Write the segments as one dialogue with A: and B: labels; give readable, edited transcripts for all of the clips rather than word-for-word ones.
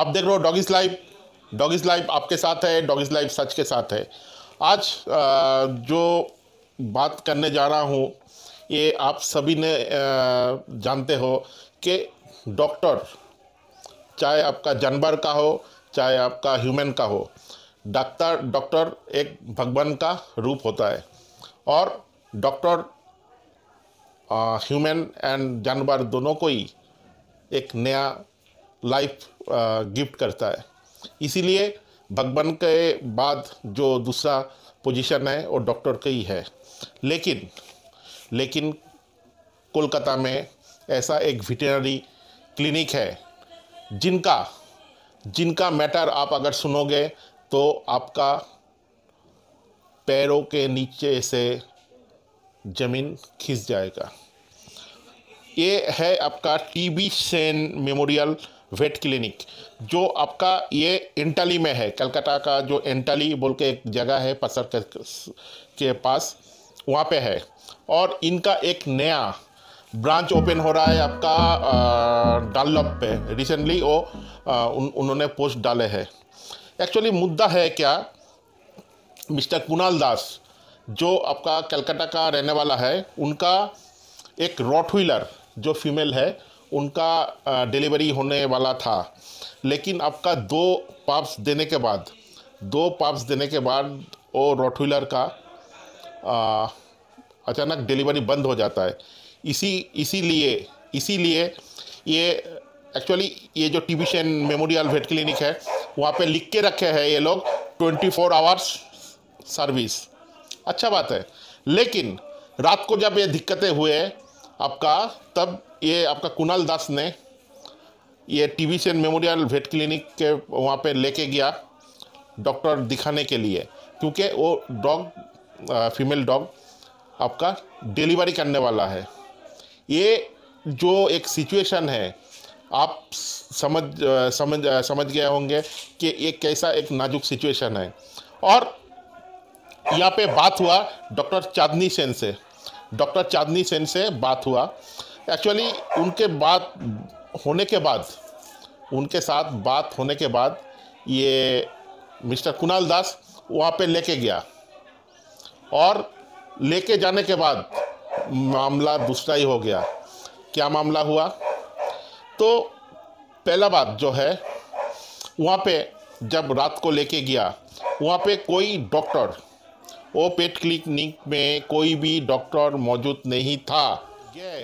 A: आप देख रहे हो डॉगिस लाइव। डॉगिस लाइव आपके साथ है, डॉगिस लाइव सच के साथ है। आज जो बात करने जा रहा हूँ ये आप सभी ने जानते हो कि डॉक्टर, चाहे आपका जानवर का हो चाहे आपका ह्यूमन का हो, डॉक्टर एक भगवान का रूप होता है। और डॉक्टर ह्यूमन एंड जानवर दोनों को ही एक नया लाइफ गिफ्ट करता है। इसीलिए भगवान के बाद जो दूसरा पोजीशन है वो डॉक्टर का ही है। लेकिन कोलकाता में ऐसा एक वेटरनरी क्लिनिक है जिनका मैटर आप अगर सुनोगे तो आपका पैरों के नीचे से ज़मीन खिंच जाएगा। ये है आपका TB Sen memorial vet clinic, जो आपका ये एंटाली में है। कलकत्ता का जो एंटाली बोल के एक जगह है पसर के पास, वहाँ पे है। और इनका एक नया ब्रांच ओपन हो रहा है आपका डनलप पे। रिसेंटली वो उन्होंने पोस्ट डाले हैं। एक्चुअली मुद्दा है क्या, मिस्टर कुणाल दास जो आपका कलकत्ता का रहने वाला है, उनका एक रॉटव्हीलर जो फीमेल है उनका डिलीवरी होने वाला था। लेकिन आपका दो पाप्स देने के बाद वो रॉटव्हीलर का अचानक डिलीवरी बंद हो जाता है। इसीलिए ये एक्चुअली ये जो TB Sen memorial vet clinic है वहाँ पे लिख के रखे हैं ये लोग 24 आवर्स सर्विस। अच्छा बात है। लेकिन रात को जब ये दिक्कतें हुए आपका, तब ये आपका कुणाल दास ने ये TB Sen memorial vet clinic के वहाँ पे लेके गया डॉक्टर दिखाने के लिए, क्योंकि वो फीमेल डॉग आपका डिलीवरी करने वाला है। ये जो एक सिचुएशन है आप समझ गए होंगे कि ये कैसा एक नाजुक सिचुएशन है। और यहाँ पे बात हुआ डॉक्टर चांदनी सेन से बात हुआ। एक्चुअली उनके साथ बात होने के बाद ये मिस्टर कुणाल दास वहाँ पे लेके गया, और लेके जाने के बाद मामला दूसरा ही हो गया। क्या मामला हुआ? तो पहला बात जो है, वहाँ पे जब रात को लेके गया, वहाँ पे कोई डॉक्टर, वो पेट क्लिनिक में कोई भी डॉक्टर मौजूद नहीं था।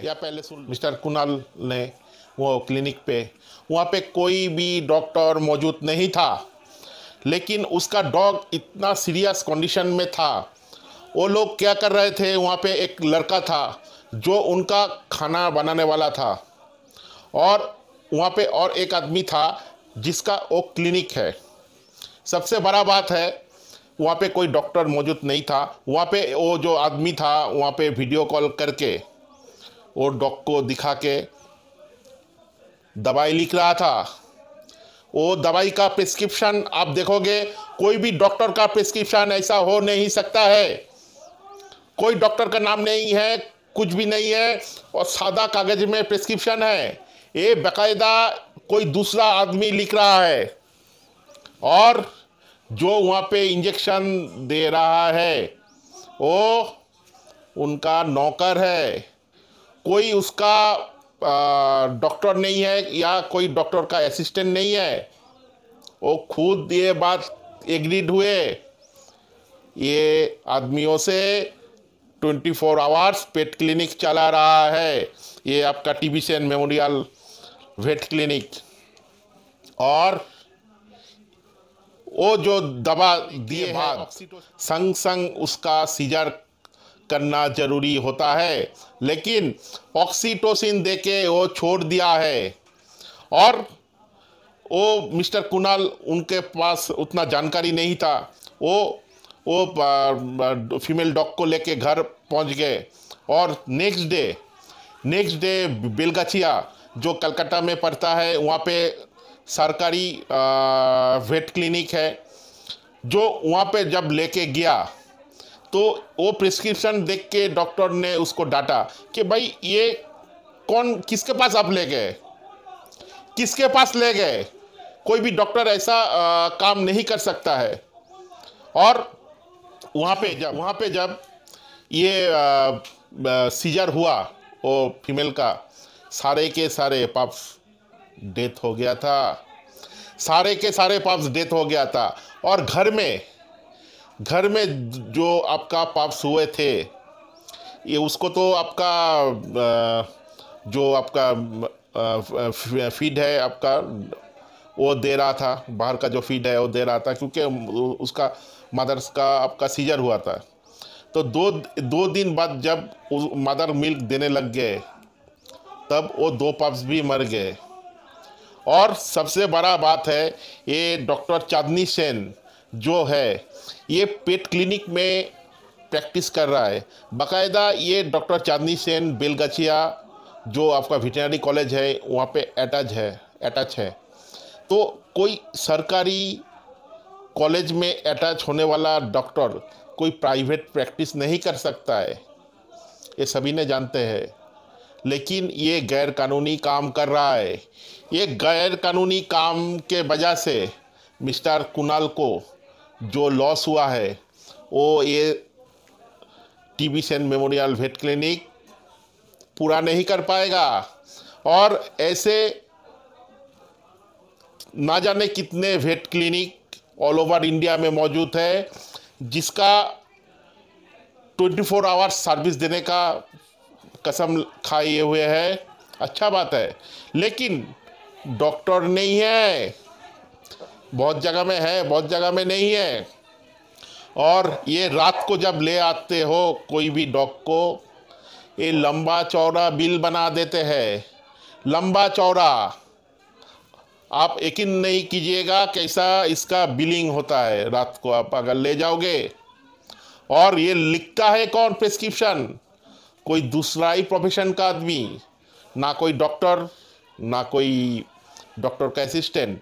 A: या पहले सुन, मिस्टर कुणाल ने वो क्लिनिक पे, वहाँ पे कोई भी डॉक्टर मौजूद नहीं था। लेकिन उसका डॉग इतना सीरियस कंडीशन में था। वो लोग क्या कर रहे थे, वहाँ पे एक लड़का था जो उनका खाना बनाने वाला था, और वहाँ पे और एक आदमी था जिसका वो क्लिनिक है। सबसे बड़ा बात है वहाँ पे कोई डॉक्टर मौजूद नहीं था। वहाँ पे वो जो आदमी था वहाँ पे वीडियो कॉल करके वो डॉग को दिखा के दवाई लिख रहा था। वो दवाई का प्रिस्क्रिप्शन आप देखोगे, कोई भी डॉक्टर का प्रिस्क्रिप्शन ऐसा हो नहीं सकता है। कोई डॉक्टर का नाम नहीं है, कुछ भी नहीं है, और सादा कागज में प्रिस्क्रिप्शन है। ये बाकायदा कोई दूसरा आदमी लिख रहा है, और जो वहाँ पे इंजेक्शन दे रहा है वो उनका नौकर है। कोई उसका डॉक्टर नहीं है या कोई डॉक्टर का असिस्टेंट नहीं है। वो खुद ये बात एग्रीड हुए ये आदमियों से 24 आवर्स पेट क्लिनिक चला रहा है, ये आपका TB Sen memorial vet clinic. और वो जो दवा दिए बाद संग उसका सीजर करना जरूरी होता है, लेकिन ऑक्सीटोसिन देके वो छोड़ दिया है। और वो मिस्टर कुणाल, उनके पास उतना जानकारी नहीं था। वो फीमेल डॉग को लेके घर पहुंच गए, और नेक्स्ट डे बेलगाछिया जो कलकत्ता में पड़ता है, वहाँ पे सरकारी वेट क्लिनिक है। जो वहाँ पे जब लेके गया तो वो प्रिस्क्रिप्शन देख के डॉक्टर ने उसको डांटा कि भाई ये किसके पास आप ले गए, कोई भी डॉक्टर ऐसा काम नहीं कर सकता है। और वहाँ पे जब ये सीजर हुआ वो फीमेल का, सारे के सारे पप्स डेथ हो गया था, सारे के सारे पप्स डेथ हो गया था। और घर में जो आपका पप्स हुए थे, ये उसको तो आपका जो आपका फीड है आपका, वो दे रहा था, बाहर का जो फीड है वो दे रहा था, क्योंकि उसका मदर्स का आपका सीजर हुआ था। तो दो दिन बाद जब मदर मिल्क देने लग गए, तब वो दो पप्स भी मर गए। और सबसे बड़ा बात है, ये डॉक्टर चांदनी सेन जो है, ये पेट क्लिनिक में प्रैक्टिस कर रहा है बाकायदा। ये डॉक्टर चांदनी सेन बेलगछिया जो आपका वेटरनरी कॉलेज है वहाँ पे अटैच है। तो कोई सरकारी कॉलेज में अटैच होने वाला डॉक्टर कोई प्राइवेट प्रैक्टिस नहीं कर सकता है, ये सभी ने जानते हैं। लेकिन ये गैर कानूनी काम कर रहा है। ये गैर कानूनी काम के वजह से मिस्टर कुणाल को जो लॉस हुआ है, वो ये TB Sen memorial vet clinic पूरा नहीं कर पाएगा। और ऐसे ना जाने कितने vet clinic all over India में मौजूद है, जिसका 24 आवर्स सर्विस देने का कसम खाए हुए है। अच्छा बात है, लेकिन डॉक्टर नहीं है, बहुत जगह में है, बहुत जगह में नहीं है। और ये रात को जब ले आते हो कोई भी डॉग को, ये लंबा चौड़ा बिल बना देते हैं, लंबा चौड़ा। आप यकीन नहीं कीजिएगा कैसा इसका बिलिंग होता है। रात को आप अगर ले जाओगे, और ये लिखता है कौन प्रिस्क्रिप्शन? कोई दूसरा ही प्रोफेशन का आदमी, ना कोई डॉक्टर, ना कोई डॉक्टर का असिस्टेंट,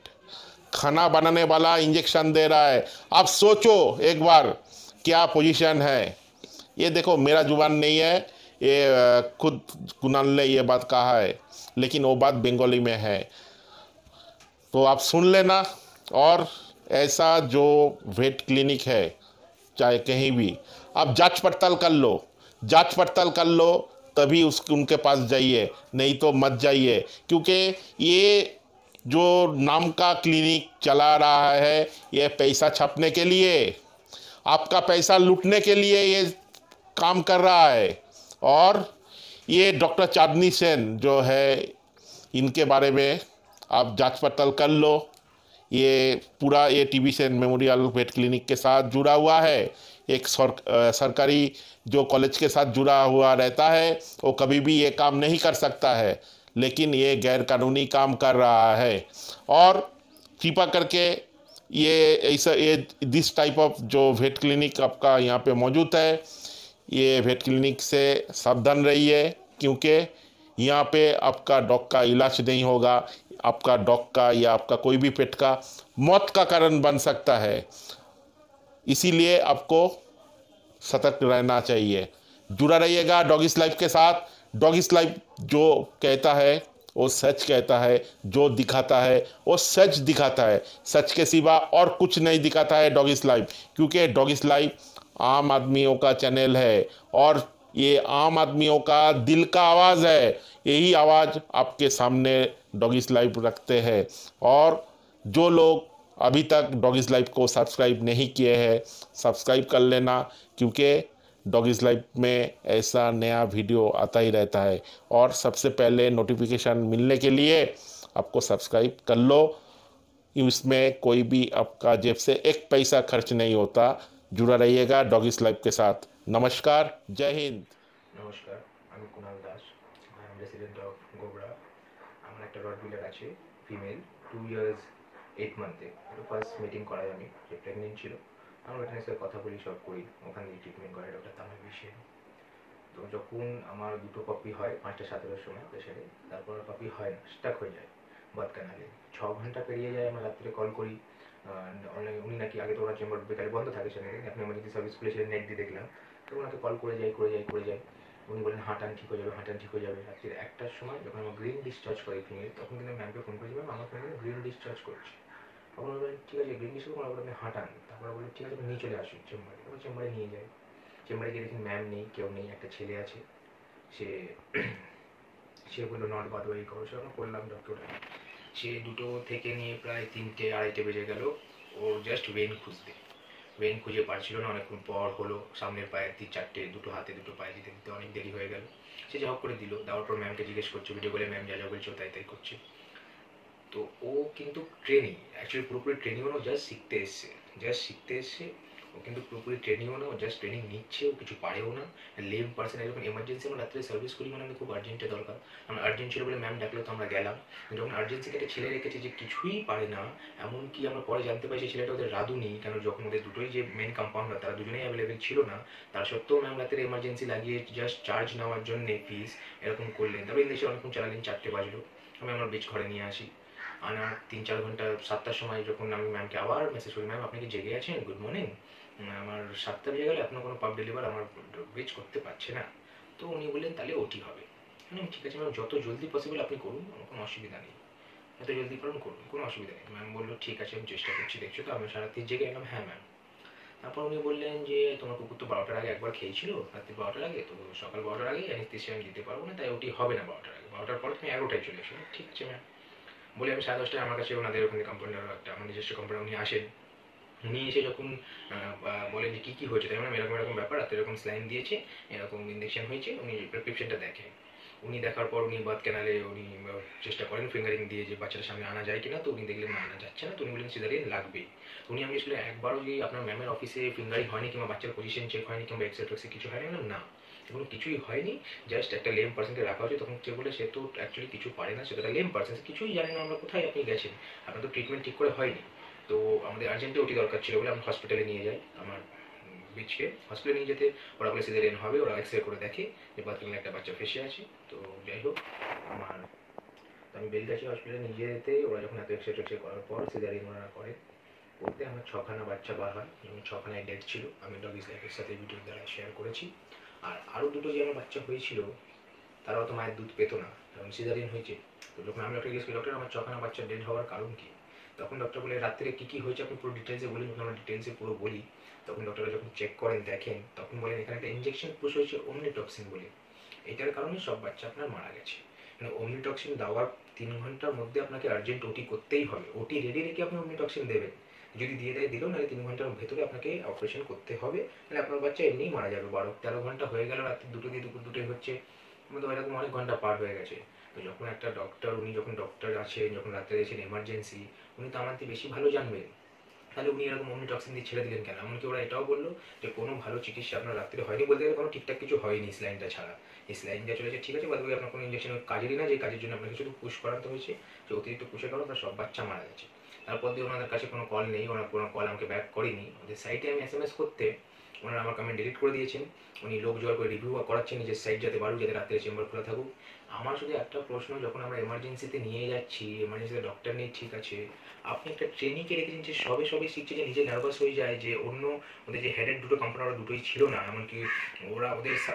A: खाना बनाने वाला इंजेक्शन दे रहा है। आप सोचो एक बार क्या पोजीशन है। ये देखो, मेरा जुबान नहीं है, ये खुद कुणाल ने ये बात कहा है, लेकिन वो बात बंगाली में है, तो आप सुन लेना। और ऐसा जो वेट क्लिनिक है, चाहे कहीं भी, आप जांच पड़ताल कर लो, जांच पड़ताल कर लो, तभी उनके पास जाइए, नहीं तो मत जाइए। क्योंकि ये जो नाम का क्लिनिक चला रहा है, ये पैसा छापने के लिए, आपका पैसा लूटने के लिए ये काम कर रहा है। और ये डॉक्टर चांदनी सेन जो है, इनके बारे में आप जांच पड़ताल कर लो। ये पूरा ये TB Sen memorial vet clinic के साथ जुड़ा हुआ है। एक सरकारी जो कॉलेज के साथ जुड़ा हुआ रहता है, वो कभी भी ये काम नहीं कर सकता है, लेकिन ये गैर कानूनी काम कर रहा है। और कृपा करके ये ऐसा ये दिस टाइप ऑफ जो वेट क्लिनिक आपका यहाँ पे मौजूद है, ये वेट क्लिनिक से सावधान रहिए, क्योंकि यहाँ पे आपका डॉग का इलाज नहीं होगा, आपका डॉग का या आपका कोई भी पेट का मौत का कारण बन सकता है। इसीलिए आपको सतर्क रहना चाहिए। जुड़ा रहिएगा डॉगिस लाइफ के साथ। डॉगिस लाइफ जो कहता है वो सच कहता है, जो दिखाता है वो सच दिखाता है, सच के सिवा और कुछ नहीं दिखाता है डॉगिस लाइफ। क्योंकि डॉगिस लाइफ आम आदमियों का चैनल है, और ये आम आदमियों का दिल का आवाज़ है। यही आवाज़ आपके सामने डॉगिस लाइफ रखते हैं। और जो लोग अभी तक डॉगिस लाइफ को सब्सक्राइब नहीं किए हैं, सब्सक्राइब कर लेना, क्योंकि डॉगिस लाइफ में ऐसा नया वीडियो आता ही रहता है। और सबसे पहले नोटिफिकेशन मिलने के लिए आपको सब्सक्राइब कर लो। इसमें कोई भी आपका जेब से एक पैसा खर्च नहीं होता। जुड़ा रहिएगा डॉगिस लाइफ के साथ। नमस्कार, जय हिंद।
B: নমস্কার, আমি Kunal Das. I am resident of Gobra. আমার একটা রডভিলার আছে, ফিমেল, 2 ইয়ার্স 8 মান্থে। এটা ফার্স্ট মিটিং করাই আমি, যে প্রেগনেন্ট ছিল। আমরা ওখানে সাথে কথা বলি, সব করি, ওখান থেকে ট্রিটমেন্ট করাই ডক্টর তামিল বিষয়ে। তো যখন আমার দুটো পাপি হয় 5টা 17-এর সময় প্রেশারে, তারপর আর পাপি হয় না, স্টাক হয়ে যায় বাদ কানালে। 6 ঘন্টা পেরিয়ে যায়, আমরা রাত্রে কল করি। উনি নাকি, আগে তো ওনার চেম্বার বেকারে বন্ধ থাকে, সেখানে আপনি এমার্জেন্সি সার্ভিস খুলেছিলেন, নেট দিয়ে দেখলাম। তো ওনাকে কল করে যাই। উনি বলেন হাঁটান ঠিক হয়ে যাবে। রাত্রির 1টার সময় যখন আমার গ্রিন ডিসচার্জ করে ফিমেল, তখন কিন্তু ম্যামকে ফোন করে যাবে, আমার ফোনে গ্রিন ডিসচার্জ করছে। তখন বললেন ঠিক আছে গ্রিন টি শুরু করার পর আপনি হাঁটান, তারপরে বললেন ঠিক আছে আপনি নিয়ে চলে আসুন চেম্বারে। তারপর চেম্বারে নিয়ে যায়, চেম্বারে গিয়ে দেখি ম্যাম নেই, কেউ নেই, একটা ছেলে আছে। সে সে বললো নট বাদওয়ারি করো, সেরকম করলাম ডক্টরটা। সে 2টো থেকে নিয়ে প্রায় 3টে 2:30 বেজে গেল ও জাস্ট ভেন খুঁজতে। ভেন খুঁজে পারছিল না, অনেকক্ষণ পর হলো, সামনের পায়ে 3-4টে, 2টো হাতে 2টো পায়ে দিতে দিতে অনেক দেরি হয়ে গেল। সে যা হোক করে দিল, দেওয়ার পর ম্যামকে জিজ্ঞেস করছে ভিডিও কলে, ম্যাম যা যা বলছে তাই তাই করছে। তো ও কিন্তু ট্রেনিং, অ্যাকচুয়ালি পুরোপুরি ট্রেনিংও না, জাস্ট শিখতে এসছে। ও কিন্তু পুরোপুরি ট্রেনিংও না, ও জাস্ট ট্রেনিং নিচ্ছে, ও কিছু পারেও না। লেম পার্সন, যখন এমার্জেন্সি আমরা রাত্রে সার্ভিস করি মানে আমি খুব আর্জেন্টে দরকার, আমরা আর্জেন্ট ছিল বলে ম্যাম ডাকলো তো আমরা গেলাম। যখন আর্জেন্সিতে একটা ছেলে রেখেছে যে কিছুই পারে না, এমনকি আমরা পরে জানতে পারি সেই ছেলেটা ওদের রাঁধুনি, কেন যখন ওদের দুটোই যে মেন কম্পাউন্ডার তারা দুজনেই অ্যাভেলেবেল ছিল না, তার সত্ত্বেও ম্যাম রাতের এমার্জেন্সি লাগিয়ে জাস্ট চার্জ নেওয়ার জন্য ফিস এরকম করলেন। তারপরে ইংলিশে অনেকক্ষণ চালালেন, 4টে বাজলো, আমি আমার বেচ ঘরে নিয়ে আসি। আনার 3-4 ঘন্টা, 7টার সময় যখন আমি ম্যামকে আবার মেসেজ করি, ম্যাম আপনি কি জেগে আছেন, গুড মর্নিং, আমার 7টা বেজে গেলে এখনো কোনো পাব ডেলিভার আমার বেচ করতে পারছে না। তো উনি বললেন তাহলে ওটি হবে। মানে ঠিক আছে ম্যাম, যত জলদি পসিবল আপনি করুন, আমার কোনো অসুবিধা নেই, যত জলদি করুন করুন, কোনো অসুবিধা নেই। ম্যাম বললো ঠিক আছে আমি চেষ্টা করছি, দেখছো তো আমি সারাতি জেগে গেলাম। হ্যাঁ ম্যাম। তারপর উনি বললেন যে তোমার কুকুর তো 12টার আগে একবার খেয়েছিল, রাত্রি 12টার আগে, তো সকাল 12টার আগে অ্যানেস্থেসিয়া আমি দিতে পারবো না, তাই ওটি হবে না 12টার আগে, 12টার পর তুমি 11টায় চলে এসো। ঠিক আছে ম্যাম। বলে আমি 10:30টায় আমার কাছে ওনাদের ওখানে কম্পাউন্ডার, একটা আমার নিজস্ব কম্পাউন্ডার, উনি আসেন। উনি এসে যখন বলেন যে কী কী হয়েছে, তাই মানে এরকম এরকম ব্যাপার, রাতে এরকম স্লাইন দিয়েছে, এরকম ইঞ্জেকশন হয়েছে, উনি প্রেসক্রিপশনটা দেখেন। উনি দেখার পর উনি বাদ ক্যানালে উনি চেষ্টা করেন ফিঙ্গারিং দিয়ে যে বাচ্চাটার সামনে আনা যায় কিনা, তো উনি দেখলেন না আনা যাচ্ছে না, তো উনি বললেন সিজারিয়ান লাগবেই। উনি আমি আসলে একবারও যে আপনার ম্যামের অফিসে ফিঙ্গারিং হয়নি কিংবা বাচ্চার পজিশন চেক হয়নি কিংবা এক্সরে কিছু হয়নি, না এবং কিছুই হয়নি, জাস্ট একটা লেম পার্সনকে রাখা হয়েছে। তখন সে বলে সে তো অ্যাকচুয়ালি কিছু পারে না, সেটা লেম পার্সন, কিছুই জানে না, আমরা কোথায় আপনি গেছেন, আপনার তো ট্রিটমেন্ট ঠিক করে হয়নি। তো আমাদের আর্জেন্টে ওটি দরকার ছিল বলে আমি হসপিটালে নিয়ে যাই আমার বিচকে। হসপিটালে নিয়ে যেতে ওরা বলে সিজারিয়ান হবে, ওরা এক্সরে করে দেখে যে বাথরুমে একটা বাচ্চা ফেসে আছে। তো যাই হোক, আমার আমি বেলগাছি হসপিটালে নিয়ে যেতে ওরা যখন এত এক্সরে টেক্সরে করার পর সিজারিয়ান ওনারা করে, করতে আমার 6খানা বাচ্চা বার হয়, যেমন 6খানায় ডেট ছিল, আমি ডগিস লাইফের সাথে ভিডিও দ্বারা শেয়ার করেছি। আর আরও দুটো যে আমার বাচ্চা হয়েছিল তারাও তো মায়ের দুধ পেতো না, কারণ সিজারিয়ান হয়েছে। তো যখন আমি ডক্টর জিজ্ঞেস করি ডক্টর আমার 6খানা বাচ্চা ডেড হওয়ার কারণ কি, তখন ডক্টর বলে রাত্রে কী কী হয়েছে আপনি পুরো ডিটেলসে বলি, আমরা ডিটেলসে পুরো বলি। তখন ডক্টররা যখন চেক করেন দেখেন, তখন বলেন এখানে একটা ইঞ্জেকশন পুশ হয়েছে অমনিটক্সিন বলে, এটার কারণে সব বাচ্চা আপনার মারা গেছে। মানে অমনিটক্সিন দেওয়ার 3 ঘন্টার মধ্যে আপনাকে আর্জেন্ট ওটি করতেই হবে, ওটি রেডি রেখে আপনি অমনিটক্সিন দেবেন, যদি দিয়ে দেয় দিল, নাহলে 3 ঘন্টার ভেতরে আপনাকে অপারেশন করতে হবে, নাহলে আপনার বাচ্চা এমনিই মারা যাবে। 12-13 ঘন্টা হয়ে গেল, রাত্রি 2টো দিয়ে দুপুর 2টোয় হচ্ছে, আমাদের এরকম অনেক ঘন্টা পার হয়ে গেছে। তো যখন একটা ডক্টর, উনি যখন ডক্টর আছেন, যখন রাত্রে এসেছেন এমার্জেন্সি, উনি তো আমার থেকে বেশি ভালো জানবেন, তাহলে উনি এরকম অমনিটক্সিন দিয়ে ছেড়ে দিলেন কেন? এমনকি ওরা এটাও বললো যে কোনো ভালো চিকিৎসা আপনার রাত্রে হয়নি, বলতে গেলে কোনো ঠিকঠাক কিছু হয়নি স্লাইনটা ছাড়া। এই স্লাইন দেওয়া চলেছে ঠিক আছে, বাদ বাকি আপনার কোনো ইঞ্জেকশন কাজেরই না, যে কাজের জন্য আপনাকে শুধু পুশ করাতে হয়েছে, যে অতিরিক্ত পুষের কারণে তার সব বাচ্চা মারা গেছে। তারপর দিয়ে ওনাদের কাছে কোনো কল নেই, ওনার কোনো কল আমাকে ব্যাক করেনি। ওদের সাইটে আমি SMS করতে ওনারা আমার কমেন্ট ডিলিট করে দিয়েছেন। উনি লোক জোগাড় করে রিভিউ করাচ্ছেন নিজের সাইট যাতে বাড়ুক, যাতে রাত্রে চেম্বার খোলা থাকুক। আমার শুধু একটা প্রশ্ন, যখন আমরা এমার্জেন্সিতে নিয়ে যাচ্ছি, এমার্জেন্সিতে ডক্টর নেই ঠিক আছে, আপনি একটা ট্রেনিংকে রেখেছেন যে সবে সবে শিখছে, যে নিজে নার্ভাস হয়ে যায়, যে অন্য ওদের যে হেডের দুটো কম্পাউন্ডার দুটোই ছিল না, এমনকি ওরা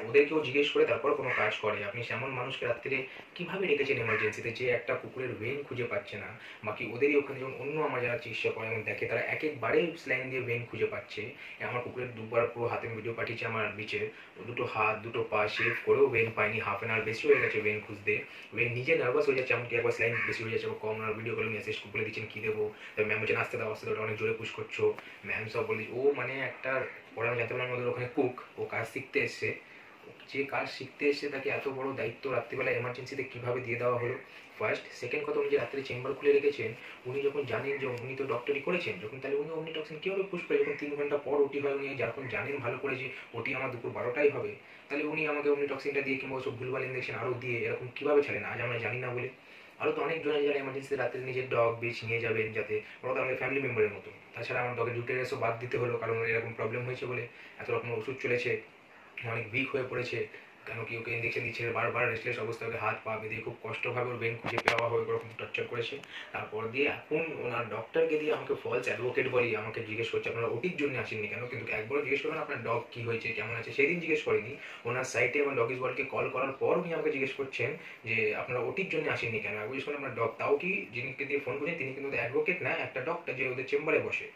B: ওদেরকেও জিজ্ঞেস করে তারপর কোনো কাজ করে। আপনি এমন মানুষকে রাত্রে কীভাবে রেখেছেন এমার্জেন্সিতে, যে একটা কুকুরের ভেন খুঁজে পাচ্ছে না, বাকি ওদেরই ওখানে যেমন অন্য আমার যারা চিকিৎসা করে এবং দেখে তারা একেবারে স্লাইন দিয়ে ভেন খুঁজে পাচ্ছে। আমার কুকুরের দুবার পুরো হাতে ভিডিও পাঠিয়েছে আমার বিচের, দুটো হাত দুটো পা শেভ করেও ভেন পাইনি, হাফ অ্যান আওয়ার বেশি হয়ে গেছে ভেন খুঁজতে। ভেন নিজে নার্ভাস হয়ে যাচ্ছে, এমনকি একবার স্লাইন বেশি হয়ে যাচ্ছে বা কম, আর ভিডিও কলে মেসেজ বলে দিচ্ছেন কী দেবো, ম্যাম বলছেন আসতে দাও আসতে দাও, অনেক জোরে পুশ করছো। ম্যাম সব বলি ও মানে একটা, ওরা আমি জানতে পারলাম ওদের ওখানে কুক, ও কাজ শিখতে এসছে, যে কাজ শিখতে এসে তাকে এত বড় দায়িত্ব রাত্রিবেলা এমার্জেন্সিতে কীভাবে দিয়ে দেওয়া হলো, ফার্স্ট। সেকেন্ড কথা, উনি যে রাত্রে চেম্বার খুলে রেখেছেন, উনি যখন জানেন যে উনি তো ডক্টরি করেছেন যখন, তাহলে উনি অমনিটক্সিন কীভাবে পুশ করে, যখন 3 ঘন্টা পর ওটি হয়, উনি যখন জানেন ভালো করে যে ওটি আমার দুপুর 12টায় হবে, তাহলে উনি আমাকে অমনিটক্সিনটা দিয়ে কিংবা ওসব ভুলভাল ইঞ্জেকশন আরও দিয়ে এরকম কীভাবে ছাড়েন, আজ আমরা জানি না বলে। আরও তো অনেকজন যারা এমার্জেন্সিতে রাত্রে নিজের ডগ বিচ নিয়ে যাবেন, যাতে ওরা তো আমাদের ফ্যামিলি মেম্বারের মতো। তাছাড়া আমার ডগের ডিউটেরিয়াসও বাদ দিতে হলো, কারণ এরকম প্রবলেম হয়েছে বলে, এত রকম ওষুধ চলেছে, অনেক উইক হয়ে পড়েছে। কেন কি ওকে ইঞ্জেকশন দিচ্ছে, বারবার রেস্টলেস অবস্থা, ওকে হাত পা বেঁধে খুব কষ্টভাবে ওর বেন খুঁজে পাওয়া হয়ে ওরকম টর্চার করেছে। তারপর দিয়ে এখন ওনার ডক্টরকে দিয়ে আমাকে ফলস অ্যাডভোকেট বলি, আমাকে জিজ্ঞেস করছে আপনারা ওটির জন্য আসেননি কেন, কিন্তু একবারও জিজ্ঞেস করলেন আপনার ডগ কী হয়েছে কেমন আছে, সেদিন জিজ্ঞেস করিনি। ওনার সাইটে আমার ডগিস ওয়ার্ল্ডকে কল করার পর উনি আমাকে জিজ্ঞেস করছেন যে আপনারা ওটির জন্য আসেননি কেন, আমি জিজ্ঞেস করলাম আপনার ডগ, তাও কি যিনিকে দিয়ে ফোন করেছেন তিনি কিন্তু অ্যাডভোকেট না, একটা ডক্টর যে ওদের চেম্বারে বসে,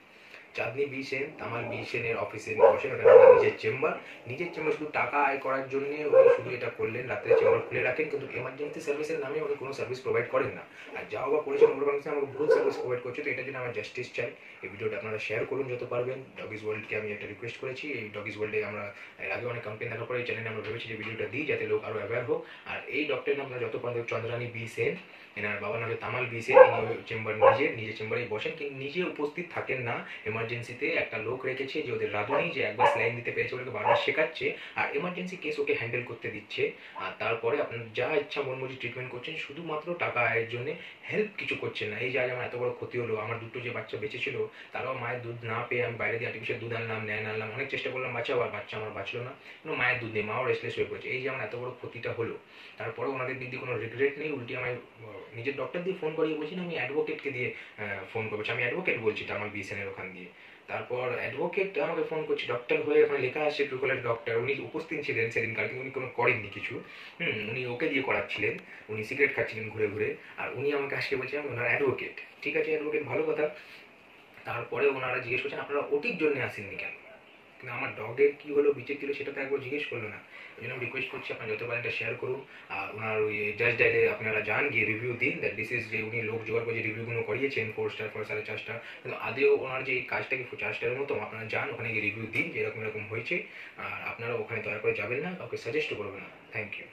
B: চাঁদনি বি সেন, তামাল বি সেনের অফিসে বসেন, ওটা নিজের চেম্বার, নিজের চেম্বার শুধু টাকা আয় করার জন্য উনি শুধু এটা করলেন, রাত্রে চেম্বার খুলে রাখেন, কিন্তু এমার্জেন্সি সার্ভিসের নামে উনি কোনো সার্ভিস প্রোভাইড করেন না। আর যাও বা করেছেন ওর কাছে আমাকে ভুল সার্ভিস প্রোভাইড করছে, তো এটার জন্য আমার জাস্টিস চাই। এই ভিডিওটা আপনারা শেয়ার করুন যত পারবেন। ডগিস ওয়ার্ল্ডকে আমি একটা রিকোয়েস্ট করেছি, এই ডগিস ওয়ার্ল্ডে আমরা এর আগে অনেক কমপ্লেন দেখার পরে এই চ্যানেলে আমরা ভেবেছি যে ভিডিওটা দিই যাতে লোক আরও অ্যাওয়্যার হোক। আর এই ডক্টরের নাম আপনারা যত পারবেন চন্দ্রানী বি সেন, এনার বাবার নামে তামাল বি সেন, ইনি চেম্বার নিজের চেম্বারেই বসেন, কিন্তু নিজে উপস্থিত থাকেন না। এমার্জেন্সিতে একটা লোক রেখেছে যে ওদের রাঁধুনি, যে একবার স্যালাইন দিতে পেরেছে ওকে বারবার শেখাচ্ছে, আর এমার্জেন্সি কেস ওকে হ্যান্ডেল করতে দিচ্ছে। আর তারপরে আপনার যা ইচ্ছা মনমর্জি ট্রিটমেন্ট করছেন, শুধুমাত্র টাকা আয়ের জন্য, হেল্প কিছু করছেন না। এই যে আজ আমার এত বড় ক্ষতি হলো, আমার দুটো যে বাচ্চা বেঁচে ছিল তারাও মায়ের দুধ না পেয়ে আমি বাইরে দিয়ে আর্টিফিশিয়াল দুধ আনলাম, ন্যান আনলাম, অনেক চেষ্টা করলাম বাঁচাও, আর বাচ্চা আমার বাঁচলো না, কোনো মায়ের দুধ নেই, মাও রেস্টলেস হয়ে পড়েছে। এই যে আমার এত বড় ক্ষতিটা হলো, তারপরে ওনাদের দিক দিয়ে কোনো রিগ্রেট নেই, উল্টে আমি নিজের ডক্টর দিয়ে ফোন করিয়ে বলছি না আমি অ্যাডভোকেটকে দিয়ে ফোন করছি, আমি অ্যাডভোকেট বলছি আমার বিএসএনের ওখান দিয়ে। তারপর অ্যাডভোকেট আমাকে ফোন করছে, ডক্টর হয়ে ওখানে লেখা আছে ট্রুকলার ডক্টর, উনি উপস্থিত ছিলেন সেদিনকার, কিন্তু উনি কোনো করেননি কিছু। উনি ওকে দিয়ে করাচ্ছিলেন, উনি সিগারেট খাচ্ছিলেন ঘুরে ঘুরে, আর উনি আমাকে আসলে বলছেন আমি ওনার অ্যাডভোকেট। ঠিক আছে অ্যাডভোকেট, ভালো কথা। তারপরে ওনারা জিজ্ঞেস করছেন আপনারা ওটির জন্য আসেননি কেন, কিন্তু আমার ডগের কী হলো বিচে ছিল সেটা তো একবার জিজ্ঞেস করলো না। ওই জন্য আমি রিকোয়েস্ট করছি আপনারা যত পারেন এটা শেয়ার করুন। আর ওনার ওই জাজ ডাইলে আপনারা যান, গিয়ে রিভিউ দিন দ্যাট দিস ইজ, যে উনি লোক জোগাড় করে যে রিভিউগুলো করিয়েছেন 4 স্টার 4.5 স্টার, কিন্তু আদেও ওনার যে এই কাজটা কি 4 স্টারের মতো, আপনারা যান ওখানে গিয়ে রিভিউ দিন যে এরকম এরকম হয়েছে। আর আপনারা ওখানে দয়া করে যাবেন না, কাউকে সাজেস্টও করবেন না। Thank you.